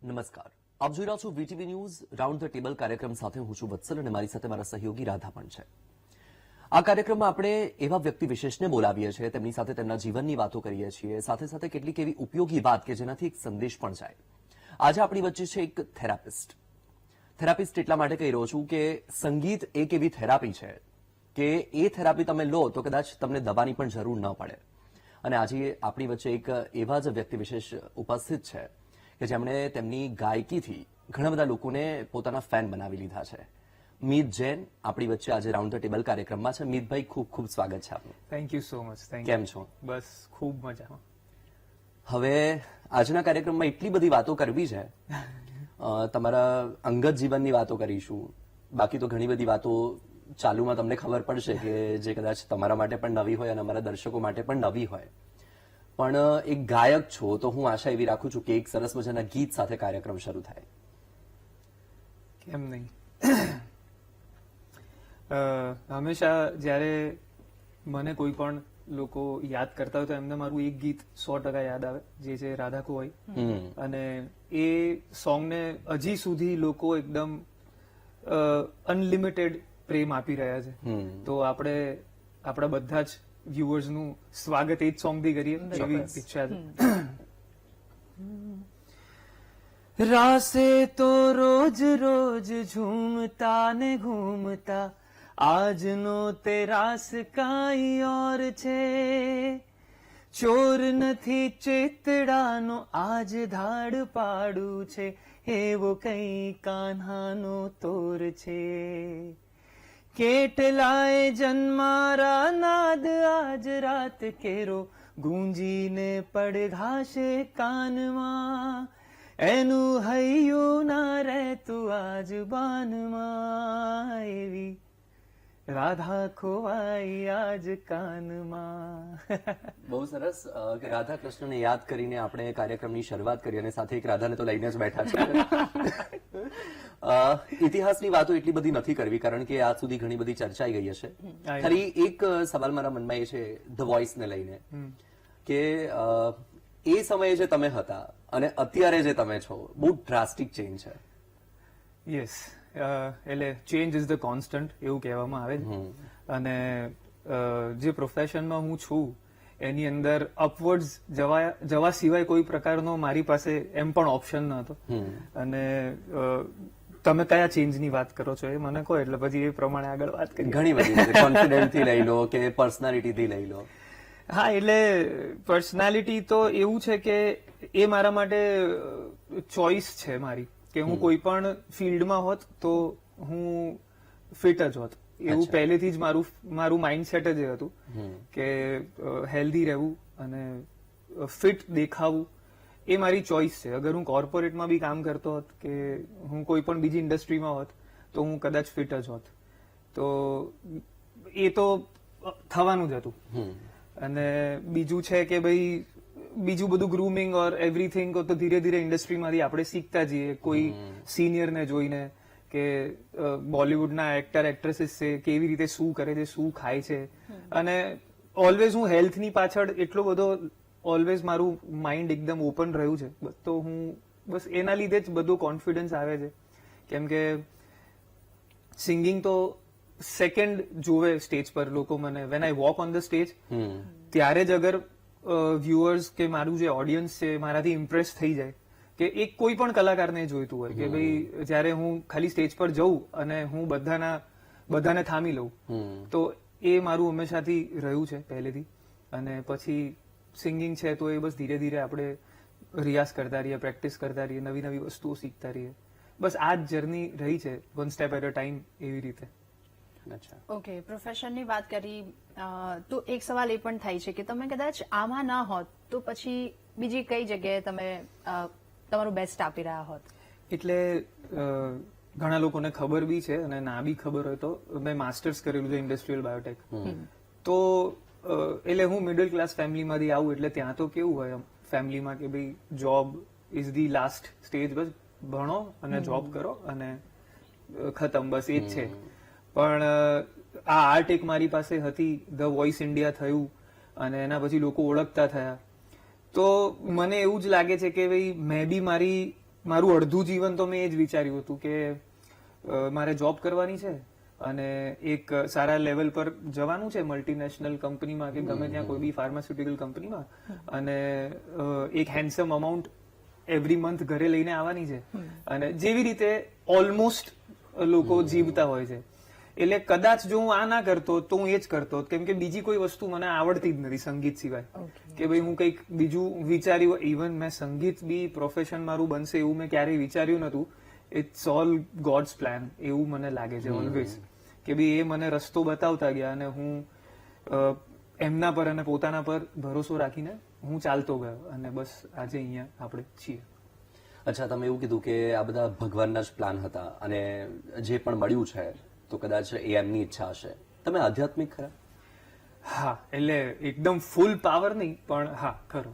નમસ્કાર, આપ જોઈ રહ્યા છો VTV news round the table કાર્યક્રમ સાથે હું છું વત્સલ અને મારી સાથે મારા સહયોગી રાધા પણ છે. આ કાર્યક્રમમાં આપણે એવા વ્યક્તિ વિશેષને બોલાવીએ છીએ, તેમની સાથે તેમના જીવનની વાતો કરીએ છીએ, સાથે સાથે કેટલીક એવી ઉપયોગી વાત કે જેનાથી એક સંદેશ પણ જાય. આજે આપણી વચ્ચે છે એક થેરાપિસ્ટ. થેરાપિસ્ટ એટલા માટે કહી રહ્યો છું કે સંગીત એક એવી થેરાપી છે કે એ થેરાપી તમે લો તો કદાચ તમને દવાની પણ જરૂર ન પડે. અને આજે આપણી વચ્ચે એક એવા જ વ્યક્તિ વિશેષ ઉપસ્થિત છે કે જેમણે તેમની ગાયકીથી ઘણા બધા લોકોને પોતાના ફેન બનાવી લીધા છે. મીત જૈન આપણી વચ્ચે આજે રાઉન્ડ ધ ટેબલ કાર્યક્રમમાં છે. મીતભાઈ, ખૂબ ખૂબ સ્વાગત છે આપનું. Thank you so much. કેમ છો? બસ ખૂબ મજામાં. હવે આજના કાર્યક્રમમાં એટલી બધી વાતો કરવી છે. તમારા અંગત જીવનની વાતો કરીશું, બાકી તો ઘણી બધી વાતો ચાલુમાં તમને ખબર પડશે કે જે કદાચ તમારા માટે પણ નવી હોય અને અમારા દર્શકો માટે પણ નવી હોય. પણ એક ગાયક છો તો હું આશા એવી રાખું છું કે એક સરસ મજાના ગીત સાથે કાર્યક્રમ શરૂ થાય. કેમ નહીં. હંમેશા જ્યારે મને કોઈ પણ લોકો યાદ કરતા હોય તો એમને મારું એક ગીત 100% યાદ આવે, જે છે રાધા કોઈ. અને એ સોંગને હજી સુધી લોકો એકદમ અનલિમિટેડ પ્રેમ આપી રહ્યા છે. તો આપણે આપણા બધા જ વ્યુઅર્સનું સ્વાગત એ જ સોંગથી કરીએ એવી ઈચ્છા છે. રાસે તો રોજ રોજ ઝૂમતા ને ઘૂમતા, આજનો તે રાસ કાંઈ ઓર છે. ચોર નથી ચેતડાનો આજ ધાડ પાડું છે, એવો કઈ કાન્હાનો તોર છે. કેટલાય જન્મારા નાદ આજ રાત કેરો, ગુંજીને પડઘાશે કાનમાં. એનું હૈયું ના રહેતું આજ બાનમાં, એવી રાધા ખોવાઈ આજ કાનમાં. બહુ સરસ. રાધા કૃષ્ણને યાદ કરીને આપણે કાર્યક્રમની શરૂઆત કરી અને સાથે એક રાધાને તો લઈને જ બેઠા છે. ઇતિહાસની વાતો એટલી બધી નથી કરવી કારણ કે આજ સુધી ઘણી બધી ચર્ચાઈ ગઈ હશે. ખાલી એક સવાલ મારા મનમાં એ છે ધ વોઇસને લઈને કે એ સમયે જે તમે હતા અને અત્યારે જે તમે છો, બહુ ડ્રાસ્ટિક ચેન્જ છે. યસ, એટલે ચેન્જ ઇઝ ધ કોન્સ્ટન્ટ એવું કહેવામાં આવે છે. અને જે પ્રોફેશનમાં હું છું એની અંદર અપવર્ડ્સ જવા સિવાય કોઈ પ્રકારનો મારી પાસે એમ પણ ઓપ્શન ન હતો. અને તમે કયા ચેન્જની વાત કરો છો એ મને કહો એટલે પછી એ પ્રમાણે આગળ વાત કરીએ. ઘણી બધી કોન્ફિડન્સથી લઈ લો કે પર્સનાલિટીથી લઈ લો. હા, એટલે પર્સનાલિટી તો એવું છે કે એ મારા માટે ચોઇસ છે મારી, કે હું કોઈ પણ ફિલ્ડમાં હોત તો હું ફિટ જ હોત. એવું પહેલેથી જ મારું માઇન્ડસેટ જ હતું કે હેલ્ધી રહેવું અને ફિટ દેખાવું એ મારી ચોઇસ છે. અગર હું કોર્પોરેટમાં બી કામ કરતો હોત કે હું કોઈ પણ બીજી ઇન્ડસ્ટ્રીમાં હોત તો હું કદાચ ફિટ જ હોત. તો એ તો થવાનું જ હતું. અને બીજું છે કે ભાઈ બીજું બધું ગ્રુમિંગ ઓર એવરીથિંગ તો ધીરે ધીરે ઇન્ડસ્ટ્રીમાંથી આપણે શીખતા જઈએ, કોઈ સિનિયરને જોઈને કે બોલિવૂડના એક્ટર એક્ટ્રેસીસ છે કેવી રીતે શું કરે છે, શું ખાય છે. અને ઓલવેઝ હું હેલ્થની પાછળ એટલો બધો ઓલવેઝ મારું માઇન્ડ એકદમ ઓપન રહ્યું છે. તો હું બસ એના લીધે જ બધો કોન્ફિડન્સ આવે છે. કેમ કે સિંગિંગ તો સેકન્ડ જોવે સ્ટેજ પર લોકો મને. When I walk on the stage ત્યારે જ અગર વ્યુઅર્સ કે મારું જે ઓડિયન્સ છે મારાથી ઇમ્પ્રેસ થઈ જાય, કે એક કોઈ પણ કલાકારને જોઈતું હોય કે ભાઈ જ્યારે હું ખાલી સ્ટેજ પર જઉં અને હું બધાને થામી લઉં, તો એ મારું હંમેશાથી રહ્યું છે પહેલેથી. અને પછી સિંગિંગ છે તો એ બસ ધીરે ધીરે આપણે રિયાઝ કરતા રહીએ, પ્રેક્ટિસ કરતા રહીએ, નવી નવી વસ્તુઓ શીખતા રહીએ. બસ આ જ જર્ની રહી છે, one step at a time એવી રીતે. ઓકે, પ્રોફેશનની વાત કરી તો એક સવાલ એ પણ થાય છે કે તમે કદાચ આમાં ના હોત તો પછી બીજી કઈ જગ્યાએ તમે તમારું બેસ્ટ આપી રહ્યા હોત? એટલે ઘણા લોકોને ખબર બી છે અને ના બી ખબર હોય તો મેં માસ્ટર્સ કરેલું છે ઇન્ડસ્ટ્રીયલ બાયોટેક. તો એટલે હું મિડલ ક્લાસ ફેમિલીમાંથી આવું એટલે ત્યાં તો કેવું હોય ફેમિલીમાં કે ભાઈ job is the last stage, બસ ભણો અને જોબ કરો અને ખતમ, બસ એ જ છે. પણ આ આર્ટ એક મારી પાસે હતી, ધ વોઇસ ઇન્ડિયા થયું અને એના પછી લોકો ઓળખતા થયા. તો મને એવું જ લાગે છે કે ભાઈ મેં બી મારી મારું અડધું જીવન તો મેં એ જ વિચાર્યું હતું કે મારે જોબ કરવાની છે અને એક સારા લેવલ પર જવાનું છે મલ્ટીનેશનલ કંપનીમાં કે ગમે ત્યાં કોઈ બી ફાર્માસ્યુટિકલ કંપનીમાં અને એક હેન્ડસમ અમાઉન્ટ એવરી મંથ ઘરે લઈને આવવાની છે અને જેવી રીતે ઓલમોસ્ટ લોકો જીવતા હોય છે. એટલે કદાચ જો હું આ ના કરતો તો હું એ જ કરતો કેમ કે બીજી કોઈ વસ્તુ મને આવડતી જ નથી સંગીત સિવાય કે ભાઈ હું કંઈક બીજું વિચાર્યું. ઇવન મેં સંગીત બી પ્રોફેશન મારું બનશે એવું મેં ક્યારેય વિચાર્યું નતું. ઇટ્સ ઓલ ગોડ્સ પ્લાન એવું મને લાગે છે ઓલવેઝ કે ભાઈ એ મને રસ્તો બતાવતા ગયા અને હું એમના પર અને પોતાના પર ભરોસો રાખીને હું ચાલતો ગયો અને બસ આજે અહીંયા આપણે છીએ. અચ્છા, તમે એવું કીધું કે આ બધા ભગવાનના જ પ્લાન હતા અને જે પણ મળ્યું છે તો કદાચ એ એમની ઈચ્છા હશે. તમે આધ્યાત્મિક ખરા? હા, એટલે એકદમ ફૂલ પાવર નહીં પણ હા ખરો.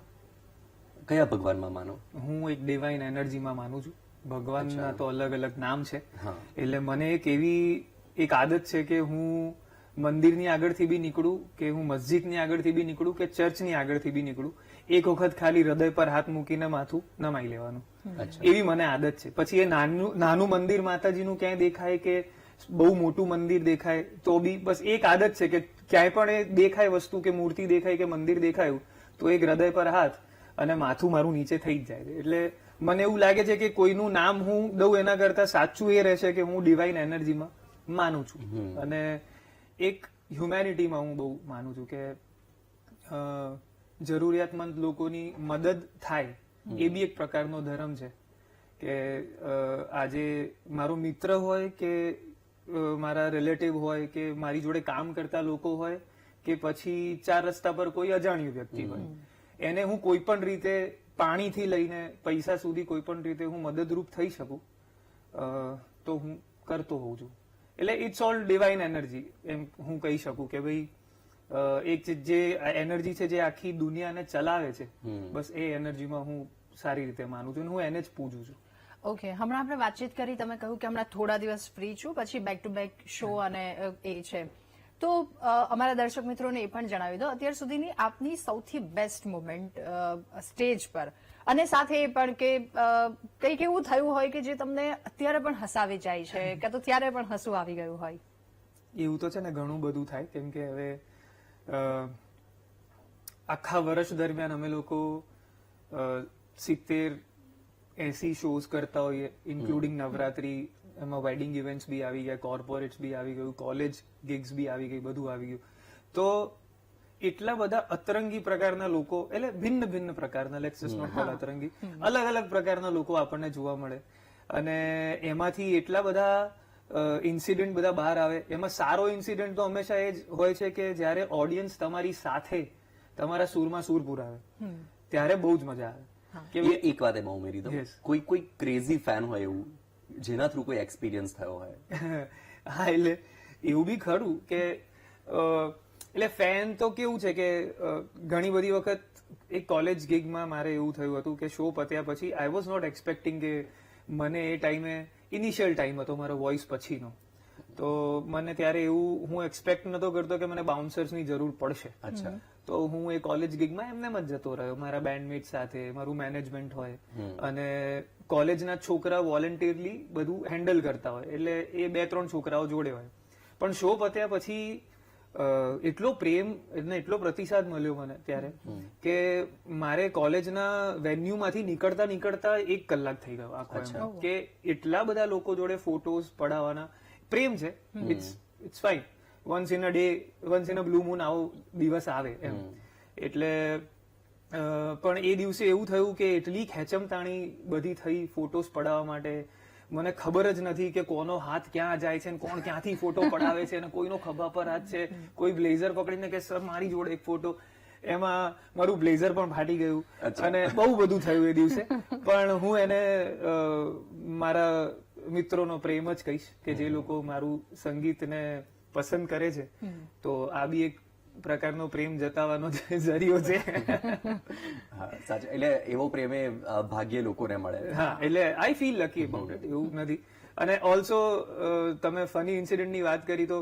કયા ભગવાનમાં માનો? હું એક ડિવાઇન એનર્જીમાં માનું છું. ભગવાનના તો અલગ અલગ નામ છે. હા. એટલે મને એક એવી એક આદત છે કે હું મંદિરની આગળથી બી નીકળું કે હું મસ્જિદની આગળથી બી નીકળું કે ચર્ચની આગળથી બી નીકળું એક વખત ખાલી હૃદય પર હાથ મૂકીને માથું નમાઈ લેવાનું. એવી મને આદત છે. પછી એ નાનું મંદિર માતાજીનું ક્યાંય દેખાય કે બહુ મોટું મંદિર દેખાય તો બી બસ એક આદત છે કે ક્યાંય પણ એ દેખાય વસ્તુ કે મૂર્તિ દેખાય કે મંદિર દેખાયું તો એક હૃદય પર હાથ અને માથું મારું નીચે થઈ જ જાય છે. એટલે મને એવું લાગે છે કે કોઈનું નામ હું દઉં એના કરતા સાચું એ રહેશે કે હું ડિવાઇન એનર્જીમાં માનું છું અને એક હ્યુમેનિટીમાં હું બહુ માનું છું કે જરૂરિયાતમંદ લોકોની મદદ થાય એ બી એક પ્રકારનો ધર્મ છે. કે આજે મારો મિત્ર હોય કે મારા રિલેટિવ હોય કે મારી જોડે કામ કરતા લોકો હોય કે પછી ચાર રસ્તા પર કોઈ અજાણ્યું વ્યક્તિ હોય એને હું કોઈ પણ રીતે પાણીથી લઈને પૈસા સુધી કોઈ પણ રીતે હું મદદરૂપ થઈ શકું તો હું કરતો હોઉં છું. એટલે ઇટ્સ ઓલ ડિવાઇન એનર્જી એમ હું કહી શકું કે ભાઈ એક જે એનર્જી છે જે આખી દુનિયાને ચલાવે છે બસ એ એનર્જીમાં હું સારી રીતે માનું છું અને હું એને જ પૂજું છું. ઓકે, હમણાં આપણે વાતચીત કરી, તમે કહ્યું કે હમણાં થોડા દિવસ ફ્રી છું પછી બેક ટુ બેક શો અને એ છે તો અમારા દર્શક મિત્રોને એ પણ જણાવી દો અત્યાર સુધીની આપની સૌથી બેસ્ટ મોમેન્ટ સ્ટેજ પર અને સાથે એ પણ કે કંઈક એવું થયું હોય કે જે તમને અત્યારે પણ હસાવી જાય છે કે તો ત્યારે પણ હસવું આવી ગયું હોય. એવું તો છે ને ઘણું બધું થાય કેમ કે હવે આખા વર્ષ દરમિયાન અમે લોકો 70-80 શોઝ કરતા હોઈએ ઇન્ક્લુડિંગ નવરાત્રી, એમાં વેડિંગ ઇવેન્ટ્સ બી આવી ગયા, કોર્પોરેટ્સ બી આવી ગયું, કોલેજ ગિગ્સ બી આવી ગઈ, બધું આવી ગયું. તો એટલા બધા અતરંગી પ્રકારના લોકો એટલે ભિન્ન ભિન્ન પ્રકારના લેટ્સ જસ્ટ નોટ કોલ અતરંગી અલગ અલગ પ્રકારના લોકો આપણને જોવા મળે અને એમાંથી એટલા બધા ઇન્સિડન્ટ બધા બહાર આવે. એમાં સારો ઇન્સિડન્ટ તો હંમેશા એ જ હોય છે કે જ્યારે ઓડિયન્સ તમારી સાથે તમારા સૂરમાં સૂર પુરાવે ત્યારે બહુ જ મજા આવે. એક વાત એમાં ઉમેરી દઉં, કોઈ ક્રેઝી ફેન હોય એવું જેના થ્રુ કોઈ એક્સપિરિયન્સ થયો હોય? હા, એટલે એવું બી ખરું કે એટલે ફેન તો કેવું છે કે ઘણી બધી વખત એક કોલેજ ગિગમાં મારે એવું થયું હતું કે શો પત્યા પછી આઈ વોઝ નોટ એક્સપેક્ટિંગ કે મને એ ટાઈમે ઇનિશિયલ ટાઈમ હતો મારો વોઇસ પછીનો તો મને ત્યારે એવું હું એક્સપેક્ટ નતો કરતો કે મને બાઉન્સર્સની જરૂર પડશે. તો હું એ કોલેજ ગિગમાં એમને જ જતો રહ્યો મારા બેન્ડમેટ સાથે, મારું મેનેજમેન્ટ હોય અને કોલેજના છોકરા વોલેન્ટિયરલી બધું હેન્ડલ કરતા હોય એટલે એ 2-3 છોકરાઓ જોડે હોય. પણ શો પત્યા પછી એટલો પ્રેમ એટલે એટલો પ્રતિસાદ મળ્યો મને ત્યારે કે મારે કોલેજના વેન્યુમાંથી નીકળતા 1 કલાક થઈ ગયો આખો એમ કે એટલા બધા લોકો જોડે ફોટોઝ પડાવવાના. પ્રેમ છે, it's fine. Once in a day, once in a blue moon આવો દિવસ આવે એમ. એટલે પણ એ દિવસે એવું થયું કે એટલી ખેંચમતાણી બધી થઈ ફોટોઝ પડાવવા માટે મને ખબર જ નથી કે કોનો હાથ ક્યાં જાય છે ને કોણ ક્યાંથી ફોટો પડાવે છે અને કોઈનો ખભા પર હાથ છે, કોઈ બ્લેઝર પકડીને કે સર મારી જોડે એક ફોટો. એમાં મારું બ્લેઝર પણ ફાટી ગયું અને બહુ બધું થયું એ દિવસે. પણ હું એને મારા મિત્રોનો પ્રેમ જ કહીશ કે જે લોકો મારું સંગીતને પસંદ કરે છે તો આ બી એક પ્રકારનો પ્રેમ જતાવવાનો જરિયો છે. સાચું, એટલે એવો પ્રેમ એ ભાગ્ય લોકોને મળે. હા, એટલે I feel lucky about it, એવું નથી. અને ઓલ્સો તમે ફની ઇન્સિડન્ટની વાત કરી તો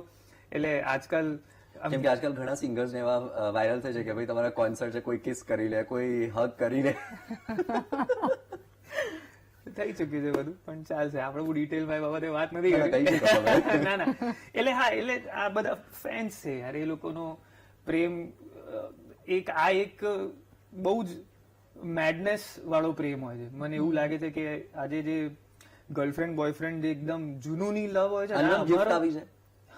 એટલે આજકાલ કેમ કે આજકાલ ઘણા સિંગર્સ ને એવા વાયરલ થાય છે કે ભાઈ તમારા કોન્સર્ટ છે કોઈ કિસ કરી લે, કોઈ હગ કરી લે. થઈ ચુક્યું છે બધું, પણ ચાલશે. આપણે બહુ ડિટેલમાં એ બાબતે વાત નથી કહી કરી. શકો તમે. ના ના, એટલે આ બધા ફેન્સ છે યાર, એ લોકોનો પ્રેમ એક બહુ જ મેડનેસ વાળો પ્રેમ હોય છે. મને એવું લાગે છે કે આજે જે ગર્લફ્રેન્ડ બોયફ્રેન્ડ જે એકદમ જૂનૂની લવ હોય છે, અનનોન ગિફ્ટ આવી છે?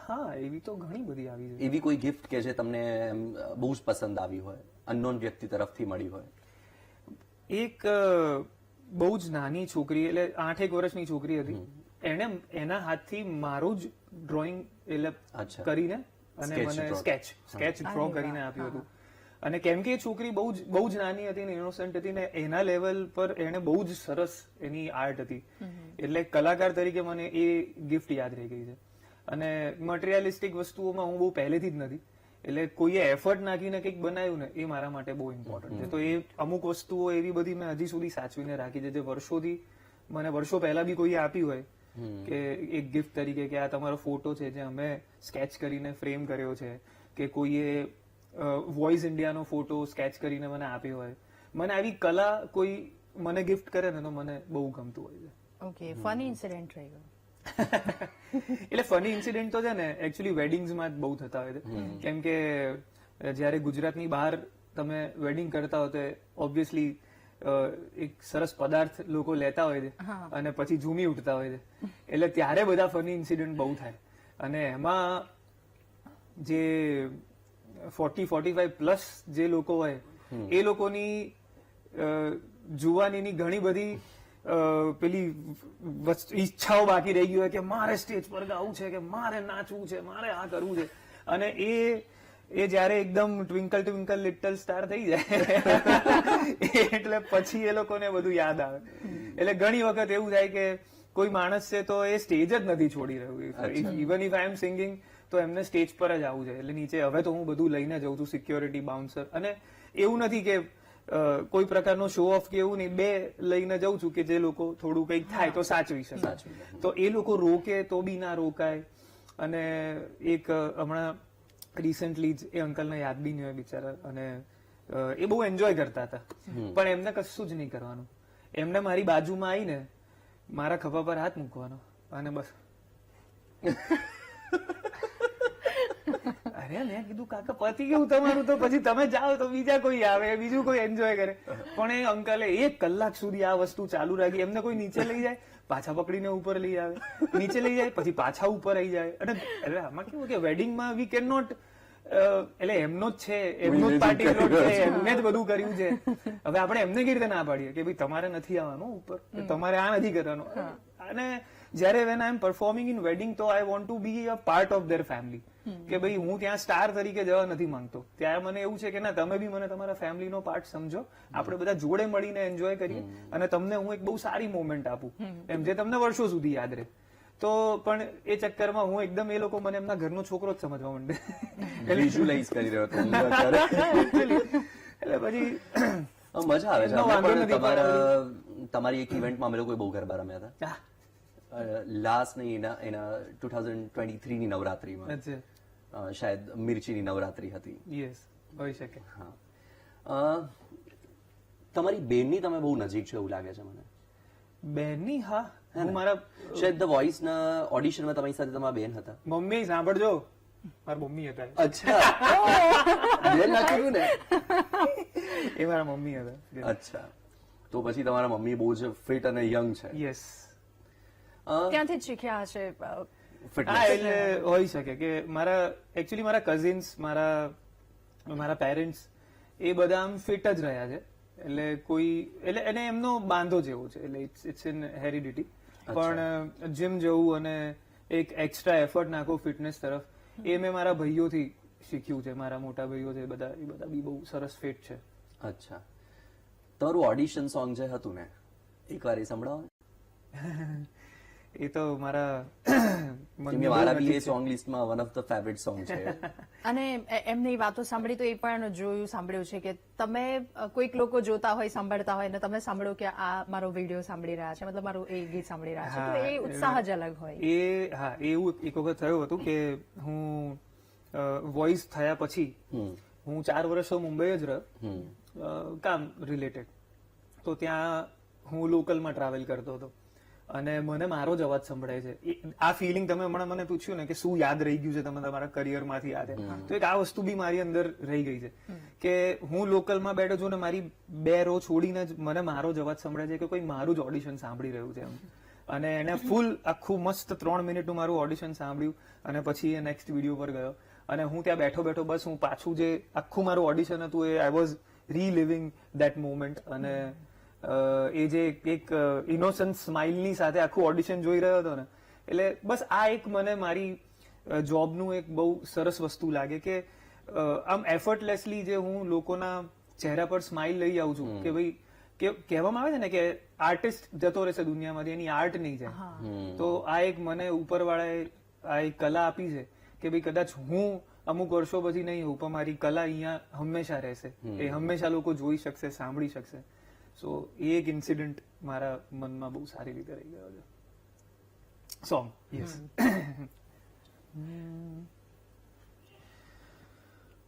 હા, એવી તો ઘણી બધી આવી છે. એવી કોઈ ગિફ્ટ કે જે તમને એમ બહુ જ પસંદ આવી હોય, અનનોન વ્યક્તિ તરફથી મળી હોય? એક બહુ જ નાની છોકરી, એટલે 8-1 વર્ષની છોકરી હતી, એને એના હાથથી મારું જ ડ્રોઈંગ એટલે અચ્છા. કરીને અને Sketch મને draw. સ્કેચ ડ્રો કરીને આપ્યું હતું. અને કેમ કે એ છોકરી બહુ જ નાની હતી ને ઇનોસન્ટ હતી ને એના લેવલ પર એને બહુ જ સરસ એની આર્ટ હતી, એટલે કલાકાર તરીકે મને એ ગિફ્ટ યાદ રહી ગઈ છે. અને મટીરિયલિસ્ટિક વસ્તુઓમાં હું બહુ પહેલેથી જ નથી, એટલે કોઈએ એફર્ટ નાખીને કંઈક બનાવ્યું ને એ મારા માટે બહુ ઇમ્પોર્ટન્ટ છે. તો એ અમુક વસ્તુઓ એવી બધી મેં હજી સુધી સાચવીને રાખી છે, જે વર્ષો પહેલા બી કોઈએ આપી હોય કે એક ગિફ્ટ તરીકે કે આ તમારો ફોટો છે જે અમે સ્કેચ કરીને ફ્રેમ કર્યો છે, કે કોઈએ વોઇસ ઇન્ડિયાનો ફોટો સ્કેચ કરીને મને આપ્યો હોય. મને આવી કલા કોઈ મને ગિફ્ટ કરે ને તો મને બહુ ગમતું હોય છે. ઓકે, ફની ઇન્સિડન્ટ રહી ગયો. એટલે ફની ઇન્સિડન્ટ તો છે ને એકચ્યુઅલી વેડિંગ્સમાં જ બહુ થતા હોય છે, કેમ કે જ્યારે ગુજરાતની બહાર તમે વેડિંગ કરતા હો તો ઓબ્વિયસલી એક સરસ પદાર્થ લોકો લેતા હોય છે અને પછી ઝૂમી ઉઠતા હોય છે, એટલે ત્યારે બધા ફની ઇન્સિડન્ટ બહુ થાય. અને એમાં જે 40-45 પ્લસ જે લોકો હોય એ લોકોની જુવાનીની ઘણી બધી પેલી ઈચ્છાઓ બાકી રહી ગઈ હોય કે મારે સ્ટેજ પર ગાવું છે, કે મારે નાચવું છે, મારે આ કરવું છે. અને એ જયારે એકદમ ટ્વિંકલ ટ્વિંકલ લિટલ સ્ટાર થઈ જાય એટલે પછી એ લોકોને બધું યાદ આવે. એટલે ઘણી વખત એવું થાય કે કોઈ માણસ છે તો એ સ્ટેજ જ નથી છોડી રહ્યું. Even if I am singing તો એમને સ્ટેજ પર જ આવવું છે. એટલે નીચે હવે તો હું બધું લઈને જઉં છું, સિક્યોરિટી, બાઉન્સર. અને એવું નથી કે કોઈ પ્રકારનો શો ઓફ કે એવું નહીં, 2 લઈને જઉં છું કે જે લોકો થોડું કંઈક થાય તો સાચવી શકે. તો એ લોકો રોકે તો બી ના રોકાય. અને એક હમણાં રિસેન્ટલી જ એ અંકલને યાદ બી નહીં હોય બિચારા, અને એ બહુ એન્જોય કરતા હતા, પણ એમને કશું જ નહીં કરવાનું. એમને મારી બાજુમાં આવીને મારા ખભા પર હાથ મૂકવાનો અને બસ. અરે મેં કીધું કાકા પતિ કેવું તમારું, તો પછી તમે જાઓ તો બીજા કોઈ આવે, બીજું કોઈ એન્જોય કરે. પણ એ અંકલે 1 કલાક સુધી આ વસ્તુ ચાલુ રાખી. એમને કોઈ નીચે લઈ જાય, પાછા પકડીને ઉપર લઈ આવે, નીચે લઈ જાય, પછી પાછા ઉપર આવી જાય. અને એટલે આમાં કેવું કે વેડિંગમાં વી કેન નોટ, એટલે એમનો જ છે, એમનો જ પાર્ટી પ્લોટ છે, એમને જ બધું કર્યું છે. હવે આપણે એમને કેવી રીતે ના પાડીએ કે ભાઈ તમારે નથી આવવાનું ઉપર, તમારે આ નથી કરવાનું. અને જયારે when I am performing in wedding તો I want to be a part of their family, કે ભાઈ હું ત્યાં સ્ટાર તરીકે જવા નથી માંગતો. ત્યારે મને એવું છે કે ના, તમે બી મને તમારા ફેમિલીનો પાર્ટ સમજો, આપણે બધા જોડે મળીને એન્જોય કરીએ અને તમને હું એક બહુ સારી મોમેન્ટ આપું એમ, જે તમને વર્ષો સુધી યાદ રહે. તો પણ એ ચક્કરમાં હું એકદમ, એ લોકો મને એમના ઘરનો છોકરો જ સમજવા માંડે. વિઝ્યુઅલાઇઝ કરી રહ્યો હતો હું અત્યારે. એટલે પછી મજા આવે છે. એનો અમે વાંધો પણ નથી. તમારી એક ઇવેન્ટમાં અમે લોકો બહુ ગરબા રમ્યા હતા. લાસ્ટ નહીં, એના 2023 ની નવરાત્રીમાં, અચ્છા, શાયદ મિર્ચીની નવરાત્રી હતી. યસ, હોઈ શકે. હા, તમારી બેનની તમે બહુ નજીક છો એવું લાગે છે મને. બેનની? હા, હું મારા શાયદ ધ વોઇસ ના ઓડિશનમાં તમારી સાથે તમારા બેન હતા. મમ્મી, સાંભળજો, મારા મમ્મી હતા. અચ્છા, બેન ના કીધું ને. એ મારા મમ્મી હતા. અચ્છા, તો પછી તમારા મમ્મી બહુ જ ફિટ અને યંગ છે. યસ, ત્યાંથી જ શીખ્યા હશે. હા, એટલે હોઈ શકે કે એકચ્યુઅલી મારા કઝિન્સ, મારા પેરેન્ટ્સ એ બધા આમ ફિટ જ રહ્યા છે. એટલે એટલે એને એમનો બાંધો જેવો છે, એટલે ઇટ્સ ઇન હેરિડિટી. પણ જીમ જવું અને એક એક્સ્ટ્રા એફર્ટ નાખો ફિટનેસ તરફ, એ મેં મારા ભાઈઓથી શીખ્યું છે. મારા મોટા ભાઈઓ છે, એ બધા બી બહુ સરસ ફિટ છે. અચ્છા, તમારું ઓડિશન સોંગ જે હતું ને, એકવાર એ સંભળાવો. એ તો મારા બી એ સોંગ લિસ્ટમાં one of the favourite song છે. અને એમની વાતો સાંભળી તો એ પણ સાંભળ્યું છે કે તમે કોઈક લોકો જોતા હોય, સાંભળતા હોય, અને તમે સાંભળો કે આ મારો વિડીયો સાંભળી રહ્યા છે, મતલબ મારું એ ગીત સાંભળી રહ્યા છે, તો એ ઉત્સાહ જ અલગ હોય. એવું એક વખત થયું હતું કે હું વોઇસ થયા પછી હું 4 વર્ષ મુંબઈ જ રહ્યો, કામ રિલેટેડ. તો ત્યાં હું લોકલમાં ટ્રાવેલ કરતો હતો અને મને મારો જ અવાજ સંભળાય છે. આ ફિલિંગ તમે હમણાં મને પૂછ્યું ને કે શું યાદ રહી ગયું છે તમે તમારા કરિયરમાંથી યાદ તો એક આ વસ્તુ બી મારી અંદર રહી ગઈ છે કે હું લોકલમાં બેઠો છું ને મારી 2 રો છોડીને જ મને મારો જ અવાજ સંભળાય છે કે કોઈ મારું જ ઓડિશન સાંભળી રહ્યું છે એમ. અને એને ફૂલ આખું મસ્ત 3 મિનિટનું મારું ઓડિશન સાંભળ્યું અને પછી એ નેક્સ્ટ વિડીયો પર ગયો અને હું ત્યાં બેઠો બેઠો બસ હું પાછું જે આખું મારું ઓડિશન હતું એ આઈ વોઝ રીલિવિંગ દેટ મોમેન્ટ. અને એ જે એક ઇનોસન્ટ સ્માઇલની સાથે આખું ઓડિશન જોઈ રહ્યો હતો ને એટલે બસ આ એક મને મારી જોબનું એક બહુ સરસ વસ્તુ લાગે કે આમ એફર્ટલેસલી જે હું લોકોના ચહેરા પર સ્માઇલ લઈ આવું છું કે ભાઈ કે કહેવામાં આવે છે ને કે આર્ટિસ્ટ જતો રહેશે દુનિયામાંથી એની આર્ટ નહીં જાય. તો આ એક મને ઉપરવાળાએ આ એક કલા આપી છે કે ભાઈ કદાચ હું અમુક વર્ષો પછી નહીં હોઉં પણ મારી કલા અહીંયા હંમેશા રહેશે. એ હંમેશા લોકો જોઈ શકશે, સાંભળી શકશે. સો એ એક ઇન્સિડન્ટ મારા મનમાં બહુ સારી રીતે રહી ગયો છે. Song yes.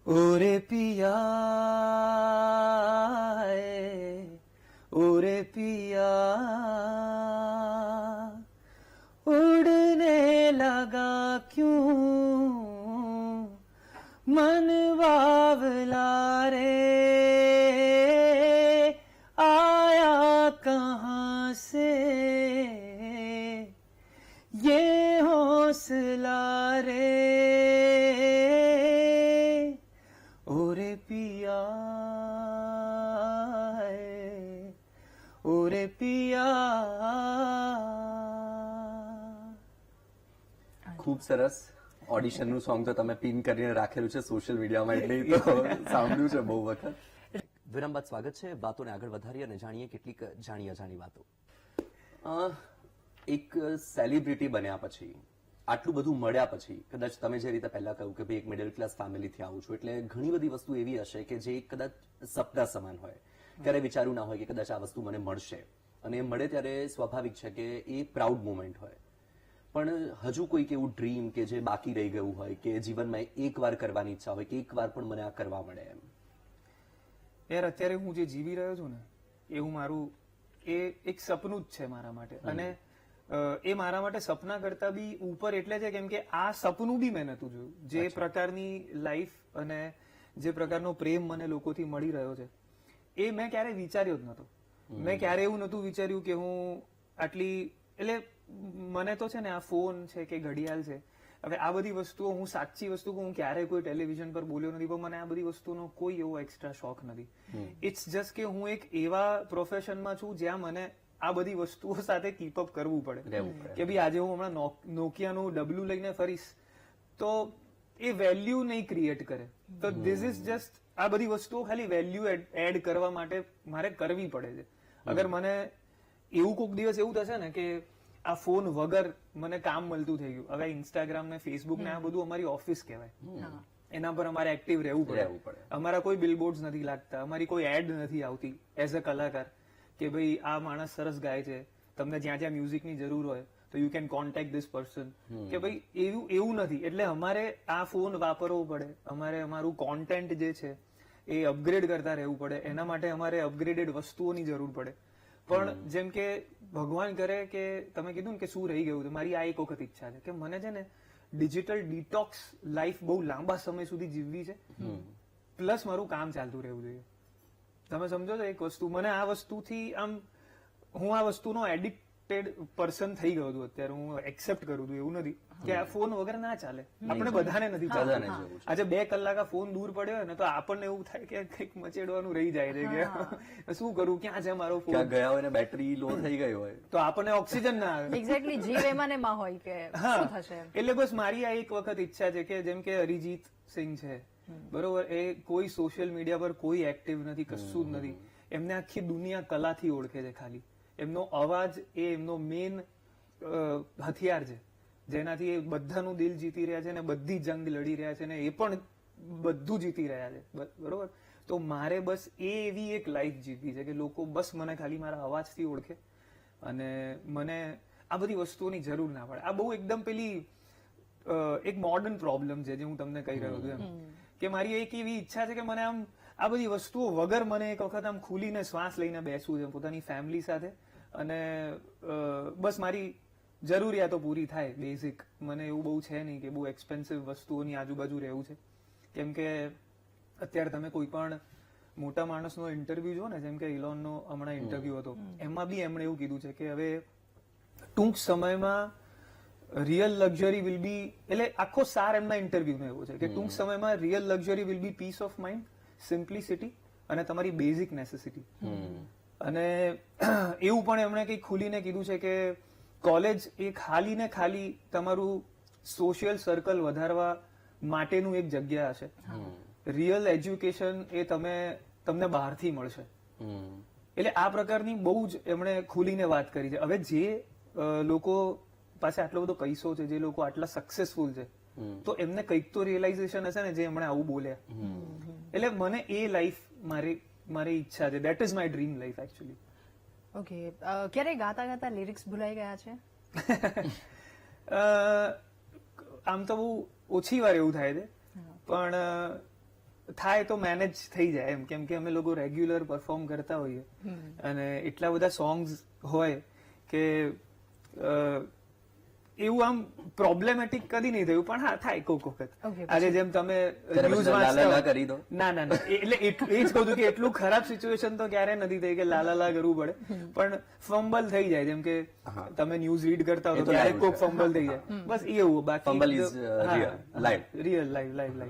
ઓરે પિયા ओरे पिया उड़ने लगा क्यों मन बावला रे आया कहाँ से ये हौसला रे ओरे पिया ઓરે પિયા. ખૂબ સરસ. ઓડિશનનું સોંગ તો તમે પિન કરીને રાખેલું છે સોશિયલ મીડિયામાં એટલે તો સાંભળ્યું છે બહુ વખત. વિરામ બાદ સ્વાગત છે. વાતોને આગળ વધારીએ અને જાણીએ કેટલીક જાણી અજાણી વાતો. એક સેલિબ્રિટી બન્યા પછી, આટલું બધું મળ્યા પછી, કદાચ તમે જે રીતે પહેલા કહ્યું કે ભાઈ એક મિડલ ક્લાસ ફેમિલીથી આવું છું એટલે ઘણી બધી વસ્તુ એવી હશે કે જે કદાચ સપના સમાન હોય. ત્યારે વિચાર્યું ના હોય કે કદાચ આ વસ્તુ મને મળશે અને એ મળે ત્યારે સ્વાભાવિક છે કે એ પ્રાઉડ મોમેન્ટ હોય. પણ હજુ કોઈક એવું ડ્રીમ કે જે બાકી રહી ગયું હોય કે જીવનમાં એકવાર કરવાની ઈચ્છા હોય કે એકવાર પણ મને આ કરવા મળે એમ? યાર અત્યારે હું જે જીવી રહ્યો છું ને એવું મારું એ એક સપનું જ છે મારા માટે. અને એ મારા માટે સપના કરતા બી ઉપર એટલે છે કેમ કે આ સપનું બી મેં નતું જોયું. જે પ્રકારની લાઈફ અને જે પ્રકારનો પ્રેમ મને લોકોથી મળી રહ્યો છે એ મેં ક્યારેય વિચાર્યો જ નતો. મેં ક્યારે એવું નતું વિચાર્યું કે હું આટલી એટલે મને તો છે ને આ ફોન છે કે ઘડિયાળ છે, હવે આ બધી વસ્તુઓ હું સાચી વસ્તુ હું ક્યારેય કોઈ ટેલિવિઝન પર બોલ્યો નથી પણ મને આ બધી વસ્તુનો કોઈ એવો એક્સ્ટ્રા શોખ નથી. ઇટ્સ જસ્ટ કે હું એક એવા પ્રોફેશનમાં છું જ્યાં મને આ બધી વસ્તુઓ સાથે કીપ અપ કરવું પડે કે ભાઈ આજે હું હમણાં નોકિયાનું ડબલું લઈને ફરીશ તો એ વેલ્યુ નહીં ક્રિએટ કરે. તો ધીસ ઇઝ જસ્ટ આ બધી વસ્તુઓ ખાલી વેલ્યુ એડ કરવા માટે મારે કરવી પડે છે. અગર મને એવું કોઈક દિવસ એવું થશે ને કે આ ફોન વગર મને કામ મળતું થઈ ગયું, હવે ઇન્સ્ટાગ્રામ ને ફેસબુક ને આ બધું અમારી ઓફિસ કહેવાય, એના પર અમારે એક્ટિવ રહેવું પડે. અમારા કોઈ બિલબોર્ડ નથી લાગતા, અમારી કોઈ એડ નથી આવતી એઝ અ કલાકાર કે ભાઈ આ માણસ સરસ ગાય છે, તમને જ્યાં જ્યાં મ્યુઝિકની જરૂર હોય તો you can contact this person, કે ભાઈ એવું નથી. એટલે અમારે આ ફોન વાપરવો પડે, અમારે અમારું કોન્ટેન્ટ જે છે એ અપગ્રેડ કરતા રહેવું પડે, એના માટે અમારે અપગ્રેડેડ વસ્તુઓની જરૂર પડે. પણ જેમ કે ભગવાન કરે કે તમે કીધું ને કે શું રહી ગયું, મારી આ એક વખત ઈચ્છા છે કે મને છે ને ડિજિટલ ડિટોક્સ લાઈફ બહુ લાંબા સમય સુધી જીવવી છે, પ્લસ મારું કામ ચાલતું રહેવું જોઈએ. તમે સમજો છો એક વસ્તુ, મને આ વસ્તુથી આમ હું આ વસ્તુનો એડિક્ટેડ પર્સન થઈ ગયો છું અત્યારે. હું એક્સેપ્ટ કરું છું, એવું નથી કે આ ફોન વગર ના ચાલે, આપણે બધાને નથી ચાલતું. આજે 2 કલાક આ ફોન દૂર પડ્યો હોય ને તો આપણને એવું થાય કે કંઈક મચેડવાનું રહી જાય છે કે શું કરું, ક્યાં છે મારો ફોન, ગયા હોય ને બેટરી લો થઈ ગઈ હોય તો આપણને ઓક્સિજન ના આવે. એક્ઝેક્ટલી જીવ એમાં ને એમાં હોય કે શું થશે. એટલે બસ મારી આ એક વખત ઈચ્છા છે કે જેમ કે અરિજીત સિંહ છે બરોબર, એ કોઈ સોશિયલ મીડિયા પર કોઈ એક્ટિવ નથી, કશું જ નથી. એમને આખી દુનિયા કલાથી ઓળખે છે. ખાલી એમનો અવાજ એ એમનો મેઇન હથિયાર છે જેનાથી એ બધાનું દિલ જીતી રહ્યા છે ને બધી જંગ લડી રહ્યા છે ને એ પણ બધું જીતી રહ્યા છે બરોબર. તો મારે બસ એવી એક લાઈફ જીવવી છે કે લોકો બસ મને ખાલી મારા અવાજથી ઓળખે અને મને આ બધી વસ્તુઓની જરૂર ના પડે. આ બહુ એકદમ પેલી એક મોડર્ન પ્રોબ્લેમ છે જે હું તમને કહી રહ્યો છું એમ, કે મારી એક એવી ઈચ્છા છે કે મને આમ આ બધી વસ્તુઓ વગર મને એક વખત આમ ખુલીને શ્વાસ લઈને બેસવું છે પોતાની ફેમિલી સાથે, અને બસ મારી જરૂરિયાતો પૂરી થાય બેઝિક. મને એવું બહુ છે નહીં કે બહુ એક્સપેન્સિવ વસ્તુઓની આજુબાજુ રહેવું છે, કેમ કે અત્યારે તમે કોઈ પણ મોટા માણસનો ઇન્ટરવ્યુ જો ને, જેમ કે ઇલોનનો હમણાં ઇન્ટરવ્યુ હતો, એમાં બી એમણે એવું કીધું છે કે હવે ટૂંક સમયમાં રિયલ લક્ઝરી વિલ બી, એટલે આખો સાર એમના ઇન્ટરવ્યુનો એવો છે કે ટૂંક સમયમાં real luxury will be peace of mind, simplicity અને તમારી બેઝિક નેસેસિટી. અને એવું પણ એમણે કંઈક ખુલીને કીધું છે કે કોલેજ એ ખાલી ને ખાલી તમારું સોશિયલ સર્કલ વધારવા માટેનું એક જગ્યા હશે. રિયલ એજ્યુકેશન એ તમને બહારથી મળશે. એટલે આ પ્રકારની બહુ જ એમણે ખુલીને વાત કરી છે. હવે જે લોકો પાસે આટલો બધો પૈસો છે, જે લોકો આટલા સક્સેસફુલ છે, તો એમને કંઈક તો રિયલાઇઝેશન હશે ને જે એમણે આવું બોલ્યા. એટલે મને એ લાઈફ મારી ઈચ્છા છે. That is my dream life actually. Okay, ક્યારે ગાતા ગાતા લિરિક્સ ભૂલાઈ ગયા છે? આમ તો બહુ ઓછી વાર એવું થાય છે, પણ થાય તો મેનેજ થઈ જાય એમ, કેમ કે અમે લોકો રેગ્યુલર પરફોર્મ કરતા હોઈએ અને એટલા બધા સોંગ્સ હોય કે એવું આમ પ્રોબ્લેમેટિક કદી નહીં થયું, પણ હા થાય કોક વખત. આજે જેમ તમે ન્યૂઝ વાંચતા કરી દો. ના એટલે એ જ કહું છું કે એટલું ખરાબ સિચ્યુએશન તો ક્યારે નથી થઈ કે લાલા કરવું પડે, પણ ફંબલ થઈ જાય. જેમ કે તમે ન્યૂઝ રીડ કરતા હો તો ક્યારેક કોક ફંબલ થઈ જાય, બસ એવું. બાકી રિયલ લાઈવ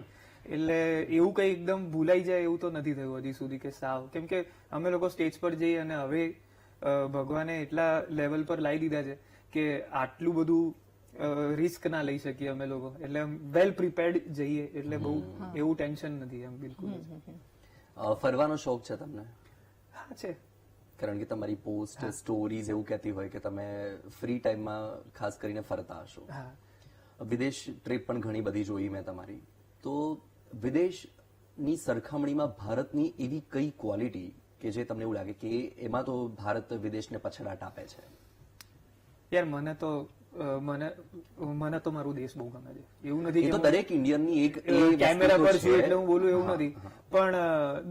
એટલે એવું કઈ એકદમ ભૂલાઈ જાય એવું તો નથી થયું હજી સુધી કે સાવ. કેમ કે અમે લોકો સ્ટેજ પર જઈએ અને હવે ભગવાને એટલા લેવલ પર લાવી દીધા છે કે આટલું બધું રિસ્ક ના લઈ શકીએ અમે લોકો, એટલે વેલ પ્રિપેર્ડ જઈએ, એટલે બહુ એવું ટેન્શન નથી એમ બિલકુલ. ફરવાનો શોખ છે તમને? હા છે. કારણ કે તમારી પોસ્ટ સ્ટોરીઝ એવું કહેતી હોય કે તમે ફ્રી ટાઈમમાં ખાસ કરીને ફરતા હશો. વિદેશ ટ્રીપ પણ ઘણી બધી જોઈ મેં તમારી. તો વિદેશની સરખામણીમાં ભારતની એવી કઈ ક્વોલિટી કે જે તમને એવું લાગે કે એમાં તો ભારત વિદેશને પછડાટ આપે છે? યાર મને તો મારો દેશ બહુ ગમે છે. એવું નથી કે દરેક ઇન્ડિયનની એક કેમેરા પર છે એટલે હું બોલું એવું નથી, પણ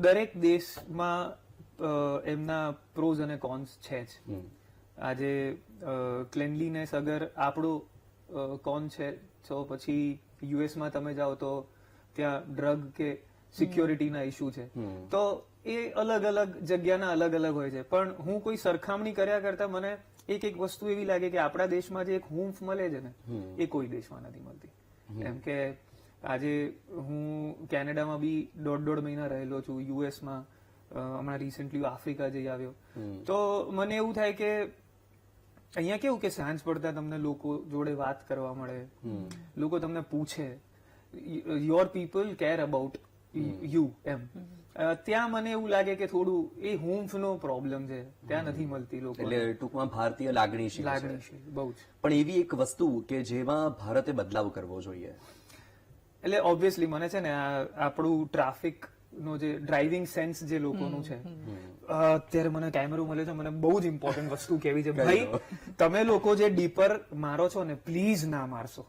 દરેક દેશમાં એમના પ્રોઝ અને કોન્સ છે જ. આજે ક્લેનલીનેસ અગર આપણો કોન છે, તો પછી યુએસમાં તમે જાઓ તો ત્યાં ડ્રગ કે સિક્યોરિટીના ઇસ્યુ છે, તો એ અલગ અલગ જગ્યાના અલગ અલગ હોય છે. પણ હું કોઈ સરખામણી કર્યા કરતા મને એક વસ્તુ એવી લાગે કે આપણા દેશમાં જે એક હૂંફ મળે છે ને, એ કોઈ દેશમાં નથી મળતી. એમ કે આજે હું કેનેડામાં બી 1.5 મહિના રહેલો છું, યુએસમાં હમણાં રિસેન્ટલી આફ્રિકા જઈ આવ્યો. તો મને એવું થાય કે અહીંયા કેવું કે સાંજ પડતા તમને લોકો જોડે વાત કરવા મળે, લોકો તમને પૂછે, your people care about you એમ. ત્યાં મને એવું લાગે કે થોડું એ હૂંફનો પ્રોબ્લેમ છે, ત્યાં નથી મળતી લોકો. એટલે ટૂંકમાં ભારતીય લાગણીશીલ બહુ જ. પણ એવી એક વસ્તુ કે જેમાં ભારતે બદલાવ કરવો જોઈએ. એટલે ઓબ્વિયસલી મને છે ને આપણું ટ્રાફિક નો જે ડ્રાઇવિંગ સેન્સ જે લોકોનું છે, અત્યારે મને કેમેરો મળ્યો છે, મને બહુ જ ઇમ્પોર્ટન્ટ વસ્તુ કહેવી છે, ભાઈ તમે લોકો જે ડીપર મારો છો ને, પ્લીઝ ના મારશો.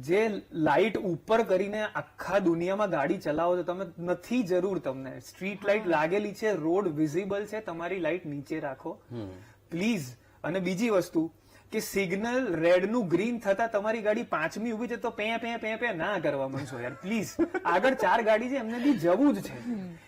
જે લાઇટ ઉપર કરીને આખા દુનિયામાં ગાડી ચલાવો છો તમે, નથી જરૂર તમને. સ્ટ્રીટ લાઇટ લાગેલી છે, રોડ વિઝિબલ છે, તમારી લાઇટ નીચે રાખો પ્લીઝ. અને બીજી વસ્તુ કે સિગ્નલ રેડ નું ગ્રીન થતા તમારી ગાડી 5મી ઉભી છે તો પે ના કરવા માંડશો યાર પ્લીઝ. આગળ 4 ગાડી છે, એમને બી જવું જ છે.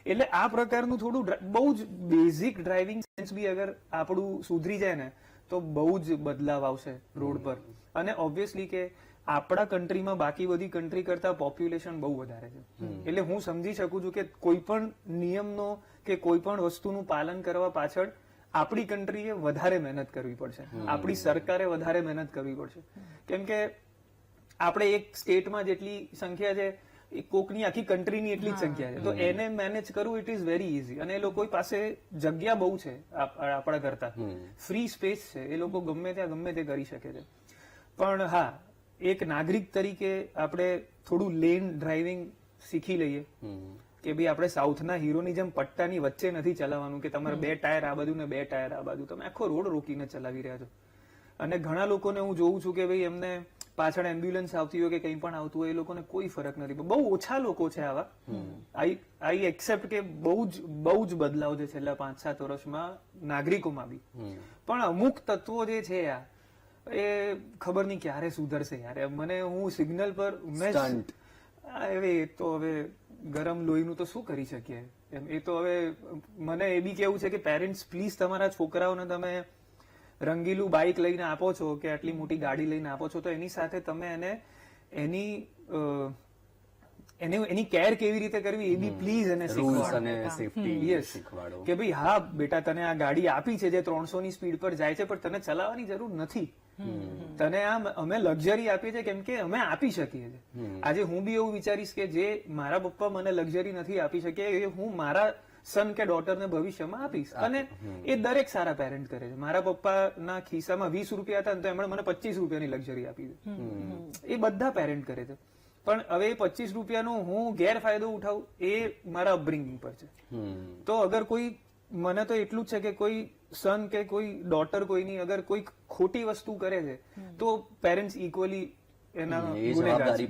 એટલે આ પ્રકારનું થોડું બહુ જ બેઝિક ડ્રાઇવિંગ સેન્સ બી અગર આપણું સુધરી જાય ને તો બહુ જ બદલાવ આવશે રોડ પર. અને ઓબ્વિયસલી કે આપણા કન્ટ્રીમાં બાકી બધી કન્ટ્રી કરતા પોપ્યુલેશન બહુ વધારે છે, એટલે હું સમજી શકું છું કે કોઈ પણ નિયમનો કે કોઈ પણ વસ્તુનું પાલન કરવા પાછળ આપણી કન્ટ્રીએ વધારે મહેનત કરવી પડશે, આપણી સરકારે વધારે મહેનત કરવી પડશે. કેમ કે આપણે એક સ્ટેટમાં જેટલી સંખ્યા છે, કોકની આખી કન્ટ્રીની એટલી જ સંખ્યા છે, તો એને મેનેજ કરવું ઇટ ઇઝ વેરી ઇઝી. અને એ લોકો પાસે જગ્યા બહુ છે આપણા કરતા, ફ્રી સ્પેસ છે, એ લોકો ગમે ત્યાં ગમે તે કરી શકે છે. પણ હા, એક નાગરિક તરીકે આપણે થોડું લેન ડ્રાઇવિંગ શીખી લઈએ કે ભાઈ આપણે સાઉથના હીરોની જેમ પટ્ટાની વચ્ચે નથી ચલાવવાનું કે તમારે 2 ટાયર આ બાજુ ને 2 ટાયર આ બાજુ, તમે આખો રોડ રોકીને ચલાવી રહ્યા છો. અને ઘણા લોકોને હું જોઉં છું કે ભાઈ એમને પાછળ એમ્બ્યુલન્સ આવતી હોય કે કંઈ પણ આવતું હોય એ લોકોને કોઈ ફરક નથી. બહુ ઓછા લોકો છે આવા. આઈ એક્સેપ્ટ કે બહુ જ બદલાવ છે છેલ્લા 5-7 વર્ષમાં નાગરિકોમાં બી, પણ અમુક તત્વો જે છે એ ખબર નહીં ક્યારે સુધરશે યાર. મને હું સિગ્નલ પર હવે તો હવે ગરમ લોહીનું તો શું કરી શકીએ એમ. એ તો હવે મને એ બી કેવું છે કે પેરેન્ટ્સ પ્લીઝ તમારા છોકરાઓને તમે રંગીલું બાઇક લઈને આપો છો કે આટલી મોટી ગાડી લઈને આપો છો તો એની સાથે તમે એની કેર કેવી રીતે કરવી એ બી પ્લીઝ એને શીખવાડો કે ભાઈ હા બેટા તને આ ગાડી આપી છે જે 300 ની સ્પીડ પર જાય છે પણ તને ચલાવવાની જરૂર નથી. તને અમે લક્ઝરી આપીએ છીએ કેમ કે અમે આપી શકીએ છીએ. આજે હું બી એવું વિચારીશ કે જે મારા પપ્પા મને લક્ઝરી નથી આપી શકે એ હું મારા સન કે ડોટરને ભવિષ્યમાં આપીશ. અને એ દરેક સારા પેરેન્ટ કરે છે. મારા પપ્પાના ખિસ્સામાં 20 રૂપિયા હતા તો એમણે મને 25 રૂપિયાની લક્ઝરી આપી છે. એ બધા પેરેન્ટ કરે છે. પણ હવે 25 રૂપિયાનો હું ગેરફાયદો ઉઠાવું એ મારા અપબ્રિંગિંગ પર છે. તો અગર કોઈ મને તો એટલું જ છે કે કોઈ સન કે કોઈ ડોટર કોઈની અગર કોઈ ખોટી વસ્તુ કરે છે તો પેરેન્ટ્સ ઇક્વલી એના ગુનેગાર છે.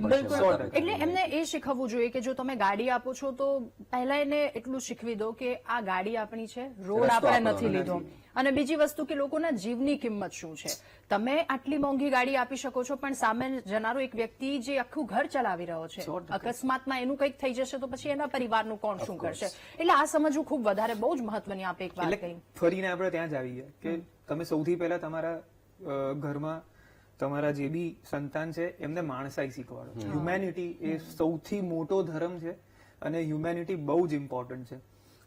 એટલે એમને એ શીખવવું જોઈએ કે જો તમે ગાડી આપો છો તો પહેલા એને એટલું શીખવી દો કે આ ગાડી આપણી છે, રોડ આપણે નથી લીધો. અને બીજી વસ્તુ કે લોકોના જીવની કિંમત શું છે. તમે આટલી મોંઘી ગાડી આપી શકો છો પણ સામે જનારો એક વ્યક્તિ જે આખું ઘર ચલાવી રહ્યો છે, અકસ્માતમાં એનું કંઈક થઈ જશે તો પછી એના પરિવારનું કોણ શું કરશે. એટલે આ સમજવું ખૂબ વધારે બહુ જ મહત્વની આપે એક વાત કહી. ફરીને આપણે ત્યાં જ આવી ગયા કે તમે સૌથી પહેલા તમારા ઘરમાં તમારા જે બી સંતાન છે એમને માણસાઈ શીખવાડો. હ્યુમેનિટી એ સૌથી મોટો ધર્મ છે અને હ્યુમેનિટી બહુ જ ઇમ્પોર્ટન્ટ છે.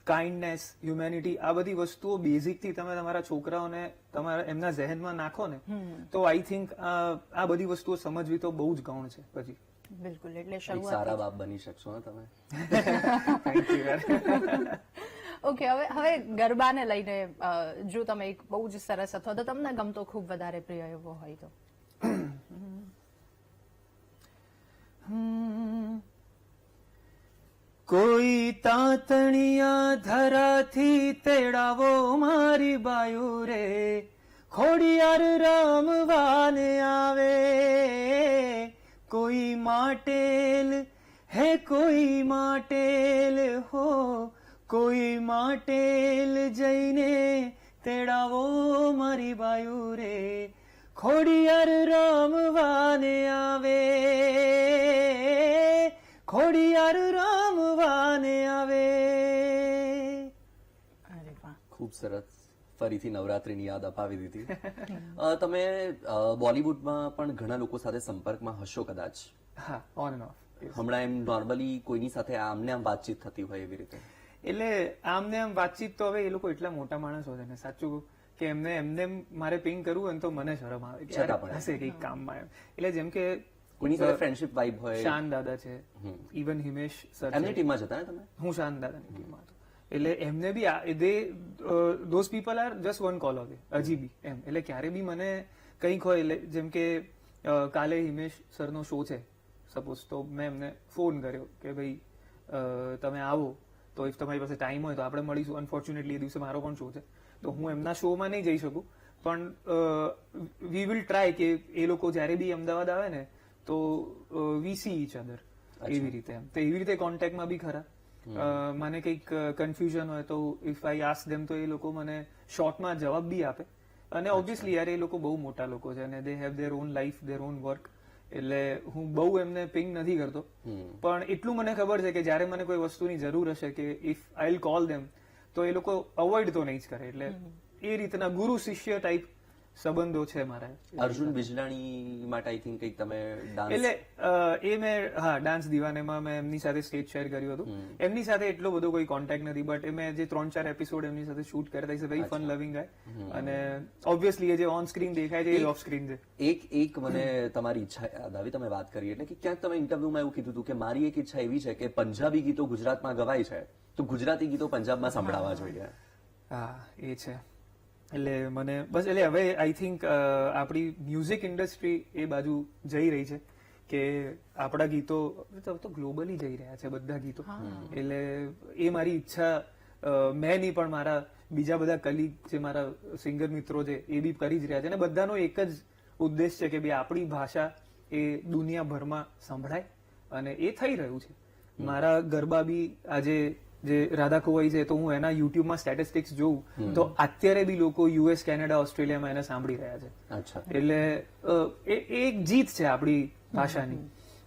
કાઇન્ડનેસ, હ્યુમેનિટી, આ બધી વસ્તુઓ બેઝિક થી તમે તમારા છોકરાઓને તમારા એમના જહેનમાં નાખો ને તો આઈ થિંક આ બધી વસ્તુઓ સમજવી તો બહુ જ ગૌણ છે. પછી બિલકુલ એટલે સારા બાપ બની શકશો તમે. થેન્ક યુ યાર. ઓકે, હવે ગરબાને લઈને જો તમે એક બહુ જ સરસ અથવા તો તમને ગમતો ખૂબ વધારે પ્રિય એવો હોય તો કોઈ તાતણિયા ધરાથી તેડાવો મારી બાયુ રે, ખોડિયાર રમવાને આવે. કોઈ માટેલ હે કોઈ માટેલ હો, કોઈ માટેલ જઈને તેડાવો મારી બાયુ રે, ખોડિયાર રમવાને આવે, ખોડિયાર રમવાને આવે. ખૂબ સરસ. ફરીથી નવરાત્રીની યાદ અપાવી દીધી. તમે બોલિવૂડમાં પણ ઘણા લોકો સાથે સંપર્કમાં હશો કદાચ. હા, ઓન એન્ડ ઓફ. હમણાં એમ નોર્મલી કોઈની સાથે આમને આમ વાતચીત થતી હોય એવી રીતે? એટલે આમને આમ વાતચીત તો હવે એ લોકો એટલા મોટા માણસો છે ને સાચું કે એમને મારે પિંગ કરવું હોય તો મને શરમ આવે કે હશે કઈક કામમાં એમ. એટલે જેમ કે કોઈની સાથે ફ્રેન્ડશિપ વાઇબ હોય. શાન દાદા છે, ઇવન હિમેશ સર, એમની ટીમમાં જતા ને તમે? હું શાન દાદાની ટીમમાં હતો. એટલે એમને બી those people are just one call away, હજી બી એમ. એટલે ક્યારે બી મને કંઈક હોય એટલે જેમ કે કાલે હિમેશ સરનો શો છે સપોઝ, તો મેં એમને ફોન કર્યો કે ભાઈ તમે આવો તો ઇફ તમારી પાસે ટાઈમ હોય તો આપણે મળીશું. અનફોર્ચ્યુનેટલી એ દિવસે મારો પણ શો છે તો હું એમના શોમાં નહીં જઈ શકું, પણ વી વિલ ટ્રાય કે એ લોકો જ્યારે બી અમદાવાદ આવે ને તો વી સી ઈચ અધર એવી રીતે એમ. તો એવી રીતે કોન્ટેક્ટમાં બી ખરા. મને કંઈક કન્ફ્યુઝન હોય તો ઇફ આઈ આસ્ક ધેમ તો એ લોકો મને શોર્ટમાં જવાબ બી આપે. અને ઓબ્વિયસલી યાર એ લોકો બહુ મોટા લોકો છે અને they have there on life, there on work. એટલે હું બહુ એમને પિંગ નથી કરતો, પણ એટલું મને ખબર છે કે જ્યારે મને કોઈ વસ્તુની જરૂર હશે કે ઇફ આઈ વિલ કોલ ધેમ તો એ લોકો અવોઇડ તો નહીં જ કરે. એટલે એ રીતના ગુરુ શિષ્ય ટાઈપ સંબંધો છે મારા. અર્જુન બિજલાણી માટે આઈ થિંક કંઈક તમે ડાન્સ, એટલે એ મેં હા ડાન્સ દીવાનેમાં મેં એમની સાથે સ્ટેજ શેર કર્યું હતું. એમની સાથે એટલો બધો કોઈ કોન્ટેક્ટ નથી, બટ મેં જે 3-4 એપિસોડ એમની સાથે શૂટ કર્યા હતા. વેરી ફન લવિંગ ગાય. અને ઓબ્વિયસલી એ જે ઓન સ્ક્રીન દેખાય છે એ ઓફ સ્ક્રીન છે. એક મને તમારી ઈચ્છા યાદ આવી, તમે વાત કરી એટલે કે ક્યાંક તમે ઇન્ટરવ્યુમાં એવું કીધું હતું કે મારી એક ઈચ્છા એવી છે કે પંજાબી ગીતો ગુજરાતમાં ગવાય છે તો ગુજરાતી ગીતો પંજાબમાં સંભળાવવા જોઈએ. હા, એ છે. એટલે મને બસ એટલે હવે આઈ થિંક આપણી મ્યુઝિક ઇન્ડસ્ટ્રી એ બાજુ જઈ રહી છે કે આપણા ગીતો તો ગ્લોબલી જઈ રહ્યા છે બધા ગીતો. એટલે એ મારી ઈચ્છા મેં નહીં પણ મારા બીજા બધા કલીગ જે મારા સિંગર મિત્રો છે એ બી કરી જ રહ્યા છે. અને બધાનો એક જ ઉદ્દેશ છે કે ભાઈ આપણી ભાષા એ દુનિયાભરમાં સંભળાય અને એ થઈ રહ્યું છે. મારા ગરબા બી આજે જે રાધા ખોવાઈ છે તો હું એના યુટ્યુબમાં સ્ટેટિસ્ટિક્સ જોઉં તો અત્યારે બી લોકો યુએસ, કેનેડા, ઓસ્ટ્રેલિયામાં એને સાંભળી રહ્યા છે. અચ્છા. એટલે એ એક જીત છે આપણી ભાષાની.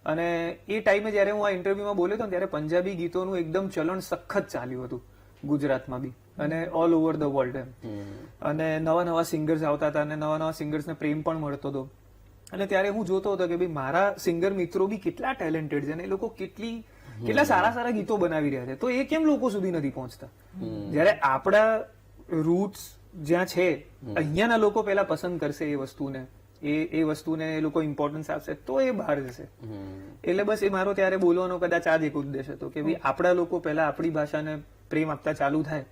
અને એ ટાઈમે જયારે હું આ ઇન્ટરવ્યુમાં બોલ્યો હતો ત્યારે પંજાબી ગીતોનું એકદમ ચલણ સખત ચાલ્યું હતું ગુજરાતમાં બી અને ઓલ ઓવર ધ વર્લ્ડ એમ. અને નવા નવા સિંગર્સ આવતા હતા અને નવા નવા સિંગર્સને પ્રેમ પણ મળતો હતો. અને ત્યારે હું જોતો હતો કે ભાઈ મારા સિંગર મિત્રો બી કેટલા ટેલેન્ટેડ છે અને એ લોકો કેટલા સારા સારા ગીતો બનાવી રહ્યા છે, તો એ કેમ લોકો સુધી નથી પહોંચતા? જયારે આપણા રૂટ્સ જ્યાં છે અહીંયાના લોકો પહેલા પસંદ કરશે એ વસ્તુને, એ વસ્તુને એ લોકો ઇમ્પોર્ટન્સ આપશે તો એ બહાર જશે. એટલે બસ એ મારો ત્યારે બોલવાનો કદાચ આ જ એક ઉદ્દેશ હતો કે ભાઈ આપણા લોકો પહેલા આપણી ભાષાને પ્રેમ આપતા ચાલુ થાય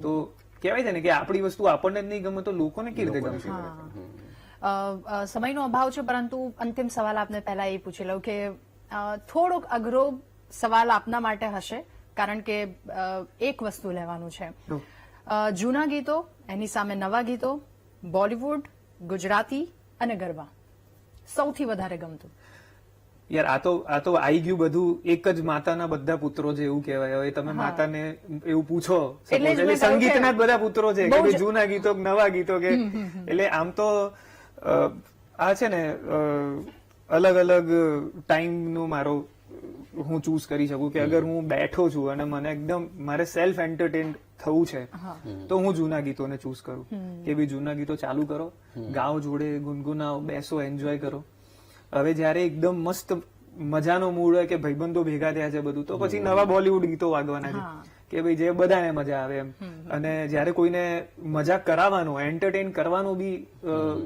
તો કહેવાય છે ને કે આપણી વસ્તુ આપણને જ નહીં ગમે તો લોકોને કેવી રીતે ગમશે? સમયનો અભાવ છે, પરંતુ અંતિમ સવાલ આપને પહેલા એ પૂછી લઉં કે થોડોક અઘરો સવાલ આપના માટે હશે, કારણ કે એક વસ્તુ લેવાનું છે. જૂના ગીતો, એની સામે નવા ગીતો, બોલિવૂડ, ગુજરાતી અને ગરબા, સૌથી વધારે ગમતું? યાર આ તો આવી ગયું બધું એક જ માતાના બધા પુત્રો છે એવું કહેવાય. હવે તમે માતાને એવું પૂછો, એટલે સંગીતના જ બધા પુત્રો છે કે જૂના ગીતો, નવા ગીતો કે એટલે આમ તો આ છે ને અલગ અલગ ટાઈમનો મારો હું ચૂઝ કરી શકું કે અગર હું બેઠો છું અને મને એકદમ મારે સેલ્ફ એન્ટરટેન થવું છે તો હું જૂના ગીતોને ચૂઝ કરું કે ભાઈ જૂના ગીતો ચાલુ કરો, ગાઓ જોડે, ગુનગુનાઓ, બેસો, એન્જોય કરો. હવે જયારે એકદમ મસ્ત મજાનો મૂડ હોય કે ભાઈબંધો ભેગા થયા છે બધું, તો પછી નવા બોલિવૂડ ગીતો વાગવાના છે કે ભાઈ જે બધાને મજા આવે એમ. અને જયારે કોઈને મજા કરાવવાનો, એન્ટરટેન કરવાનો બી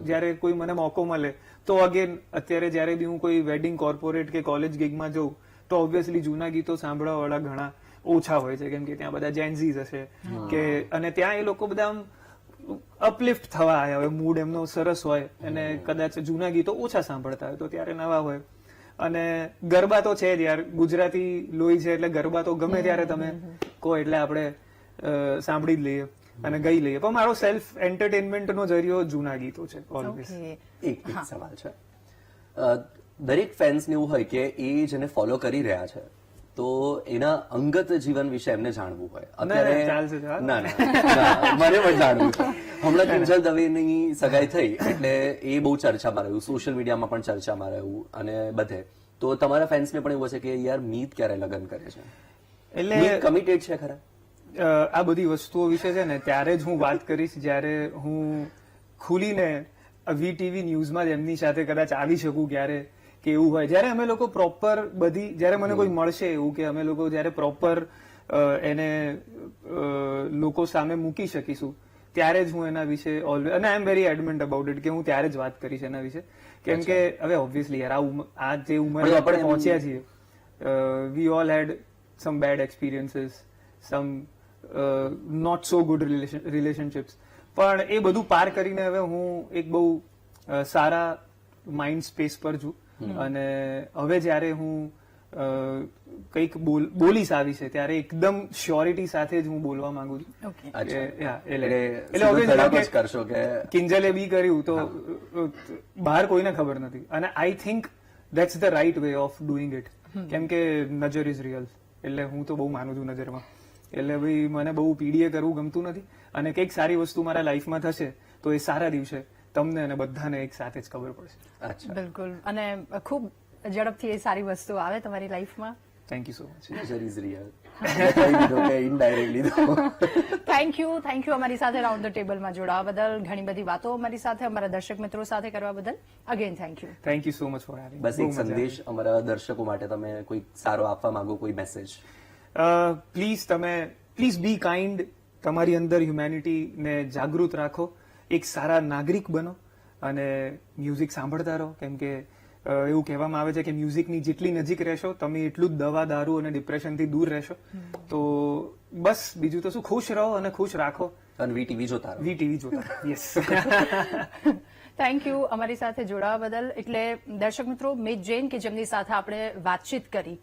જયારે કોઈ મને મોકો મળે તો અગેન અત્યારે જયારે બી હું કોઈ વેડિંગ, કોર્પોરેટ કે કોલેજ ગિગમાં જઉં તો ઓબ્વિયસલી જૂના ગીતો સાંભળવા વાળા ઘણા ઓછા હોય છે, કેમ કે ત્યાં બધા જેન્ઝીઝ હશે કે અને ત્યાં એ લોકો બધા આમ અપલિફ્ટ થવા આવ્યા હોય, મૂડ એમનો સરસ હોય અને કદાચ જૂના ગીતો ઓછા સાંભળતા હોય તો ત્યારે નવા હોય. અને ગરબા તો છે જ યાર, ગુજરાતી લોહી છે એટલે ગરબા તો ગમે ત્યારે તમે કહો એટલે આપણે સાંભળી જ લઈએ અને ગઈ લઈએ. પણ મારો સેલ્ફ એન્ટરટેનમેન્ટ નો જરિયો જૂના ગીતો છે ઓલવેઝ. એક સવાલ છે, દરેક ફેન્સને એવું હોય કે એ જેને ફોલો કરી રહ્યા છે તો એના અંગત જીવન વિશે એમને જાણવું હોય. અત્યારે ના મને પણ જાણવું છે. હમણાં કિંજલ દવેની સગાઈ થઈ એટલે એ બહુ ચર્ચામાં રહ્યું, સોશિયલ મીડિયામાં પણ ચર્ચામાં રહ્યું અને બધે. તો તમારા ફેન્સને પણ એવું હશે કે યાર મીત ક્યારે લગ્ન કરે છે, એટલે કમિટેડ છે ખરા? આ બધી વસ્તુઓ વિશે છે ને ત્યારે જ હું વાત કરીશ જ્યારે હું ખુલીને વીટીવી ન્યૂઝમાં જ એમની સાથે કદાચ આવી શકું ક્યારે કે એવું હોય. જયારે અમે લોકો પ્રોપર બધી, જયારે મને કોઈ મળશે એવું કે અમે લોકો જયારે પ્રોપર એને લોકો સામે મૂકી શકીશું ત્યારે જ હું એના વિશે ઓલવેઝ, અને આઈ એમ વેરી એડમેન્ટ અબાઉટ ઇટ કે હું ત્યારે જ વાત કરીશ એના વિશે. કેમ કે હવે ઓબ્વિયસલી યાર આ જે ઉંમરે આપણે પહોંચ્યા છીએ, we all had some bad experiences, some not so good relationships, પણ એ બધું પાર કરીને હવે હું એક બહુ સારા માઇન્ડ સ્પેસ પર છું. અને હવે જયારે હું કંઈક બોલીશ આવી છે ત્યારે એકદમ શ્યોરિટી સાથે જ હું બોલવા માંગુ છું. એટલે કિંજલે બી કર્યું તો બહાર કોઈને ખબર નથી અને I think that's the right way of doing it. કેમ કે નજર ઇઝ રિયલ, એટલે હું તો બહુ માનું છું નજરમાં. એટલે ભાઈ મને બહુ પીડીએ કરવું ગમતું નથી અને કંઈક સારી વસ્તુ મારા લાઈફમાં થશે તો એ સારા દિવસે તમને અને બધાને એક સાથે જ ખબર પડશે. બિલકુલ, અને ખૂબ ઝડપથી એ સારી વસ્તુ આવે તમારી લાઈફમાં. Thank you so much. નજર is real. Indirectly thank you અમારી સાથે રાઉન્ડ ધ ટેબલમાં જોડાવા બદલ, ઘણી બધી વાતો અમારી સાથે, અમારા દર્શક મિત્રો સાથે કરવા બદલ again thank you. Thank you so much for having. બસ એક સંદેશ અમારા દર્શકો માટે તમે કોઈ સારો આપવા માંગો, કોઈ મેસેજ? પ્લીઝ બી કાઇન્ડ, તમારી અંદર હ્યુમેનિટીને જાગૃત રાખો, એક સારા નાગરિક બનો અને મ્યુઝિક સાંભળતા રહો. કેમ કે એવું કહેવામાં આવે છે કે મ્યુઝિકની જેટલી નજીક રહેશો તમે એટલું જ દવા, દારૂ અને ડિપ્રેશનથી દૂર રહેશો. તો બસ બીજું તો શું, ખુશ રહો અને ખુશ રાખો અને વીટીવી જોતા રહો. વીટીવી જોતા રહો. યસ. થેન્ક યુ અમારી સાથે જોડાવા બદલ. એટલે દર્શક મિત્રો, મિત જૈન કે જેમની સાથે આપણે વાતચીત કરી,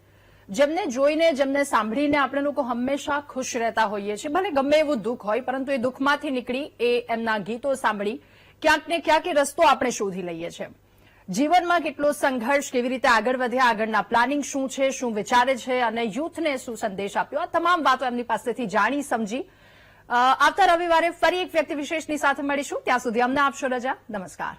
જેમને જોઈને, જેમને સાંભળીને આપણે લોકો હંમેશા ખુશ રહેતા હોઈએ છીએ, ભલે ગમે એવું દુઃખ હોય, પરંતુ એ દુઃખમાંથી નીકળી એ એમના ગીતો સાંભળી ક્યાંક ને ક્યાંક એ રસ્તો આપણે શોધી લઈએ છીએ. જીવનમાં કેટલો સંઘર્ષ, કેવી રીતે આગળ વધ્યા, આગળના પ્લાનિંગ શું છે, શું વિચારે છે અને યુથને શું સંદેશ આપ્યો, આ તમામ વાતો એમની પાસેથી જાણી સમજી આવતા રવિવારે ફરી એક વ્યક્તિ વિશેષની સાથે મળીશું. ત્યાં સુધી અમને આપશો રજા. નમસ્કાર.